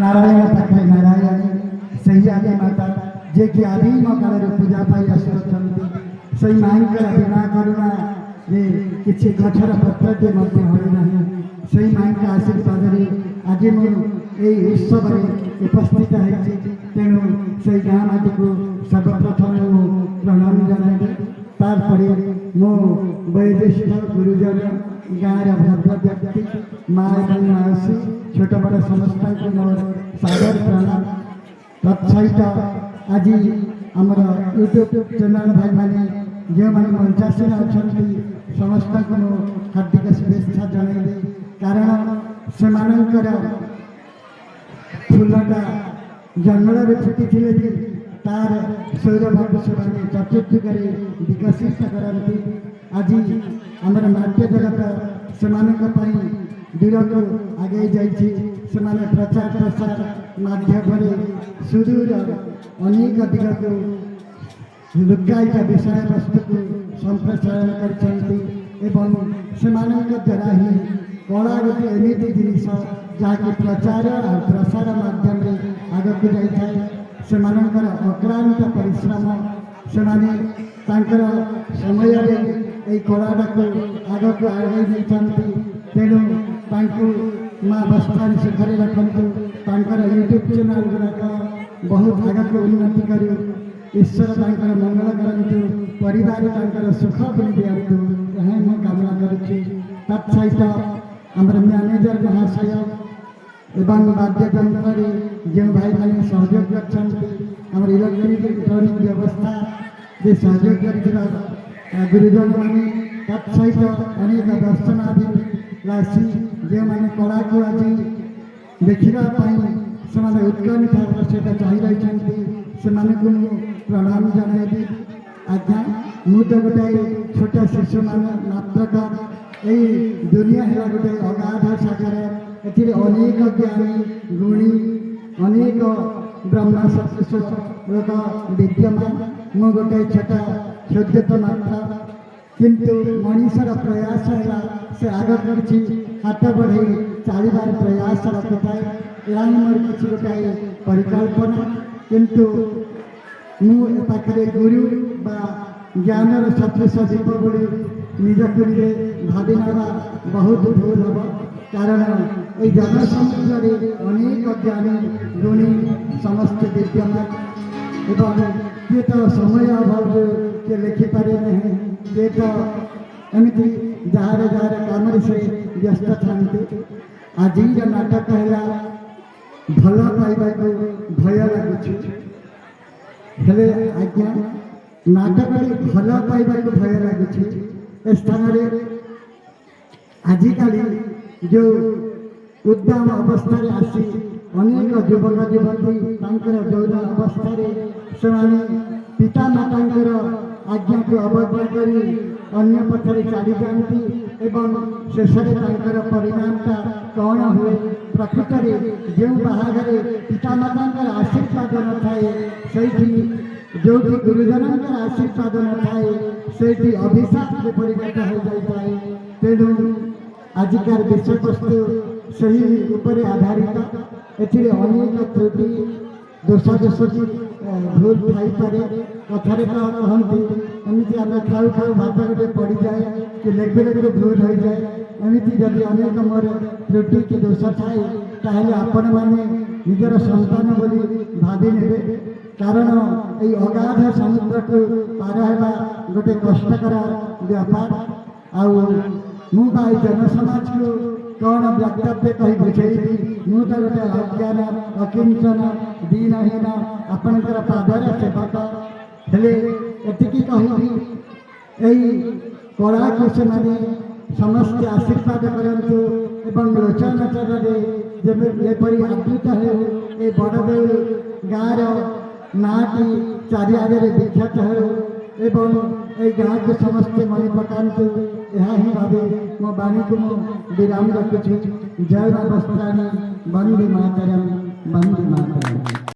नारायण पाखे नारायण सही आदि माता जे कि आदिम काल पूजा पाई आसुचंती सही माईंकर बिना करुणा जे किसी गछर पत्रटे मध्य होई नाही सही माईंकर आशीर्वाद रे आज मु एई उत्सव रे उपस्थित है तेणु सही गाँ माटी को सर्वप्रथम प्रणाम जनाबी तारपरे मो वैदेशिक गुरुजन गाँव भद्र व्यक्ति माँ एवं मासी छोट बड़ समस्त मोर सादर प्रणाम तत्सहित आज आमर यूट्यूब चैनल भाई मैंने जो मैंने मंचासीन अच्छा समस्त को हार्दिक शुभेच्छा जनइबी कारण से फूलटा जंगल फुटी थे तार सौरभ से चतुर्दिग विकसित करती आज आमर नाट्य जगत से दूर को आगे जाइए प्रचार प्रसार माध्यम सुदूर अनेक दिग को लुकायित विषय वस्तु को संप्रसारण द्वारा ही कला गोटे एमती जिनिस जहाँकि प्रचार और प्रसार माध्यम आग को जाए से अक्लांत परिश्रम से समय ये कलाटा को आग को आगे तेणु माँ बस्तान सुखरे रखु यूट्यूब चैनल गुड़ाक बहुत आग को उन्नति करूँ ईश्वर मंगल करतु परिवार सुख बन दिंतु यह मैं कामना करुच्ची तत्सहित आमर मैनेजर महाशय एवं वाद्ययंत्र जो भाई मैंने सहयोग कर इलेक्ट्रिक व्यवस्था जे सहयोग कर गुरुजन मैंने तत्सहित अनेक दर्शनार्थी जो मैंने कला को आज देखापी से उत्कंठा सहित चाह रही से प्रणाम जनइबी आज्ञा मु तो गोटे छोट शिशु मान नाटक यही दुनिया है गोटे अगाध सागर ए अनेक ज्ञानी गुणी अनेक ब्रह्म सदृश लोक विद्यमान मु गोटे छोटा क्षुद्रत मात्र किंतु मनीषर प्रयास है से आग कर हाथ बढ़े चलबार प्रयास रखिए या मोर किसी गोटाए परिकल्पना किंतु मुझे गुरु बा ज्ञानर सदृश दीप बोली निजक निजे भावी ना बहुत भूल हम कारण ये जनसमुद्र अनेक ज्ञानी गुणी समस्त विद्यमान एवं किए तो समय अभाव किए लिखिपारे ना किए तो एमती जार जार काम से व्यस्त था आज नाटक है भल पाइबा भय लगुच हेले आज्ञा नाटक भल पाइबा भय लगुच स्थान आजिकल जो उद्यम अवस्था आसी अनेक युवक युवती जौन अवस्था से पिता माता आज्ञा को अवज्ञा कर अन्य पथरे चली जाती एवं शेष परिणामटा कौन हुए प्रकृत में जो बाहागर पिता माता आशीर्वाद न थाए जो गुरुजन आशीर्वाद न थाए से अभिशाप में परिणत हो जाए तेणु आजिकार विषय वस्तु सही उपर आधारित एथिरे अनेक त्रुटि दोष दोषी भूल थाईपे कथार तो कहती एमती आम खाऊ खाऊ भात गोटे पड़ जाए कि लेगे लेगे भूल हो जाए एमती जदि अनेक मोर त्रुटि कि दोष थाए ताहले आपण मैंने निजर संतान बोली भावी ने कारण ये अगाध समुद्र को पार होगा गोटे कष्टकर व्यापार आई जनसमाज को कौन वक्तव्य कही बुझेबी मु तो गोटे अज्ञान अकिंचन दीनहीन आपणकर पादर सेवक हेले एतिकी कही यही कला को से समस्त आशीर्वाद करंतु एवं लोचनचर जेपरी आदृत हो ये बड़देव गाँव नाटी चारिआडे विख्यात हो एवं ये गाँव को समस्ते मन पकातु यह ही भावे मो वाणी को विराम रखुछु जय मां बस्त्राणी वंदे मातरम वंदे मातरम।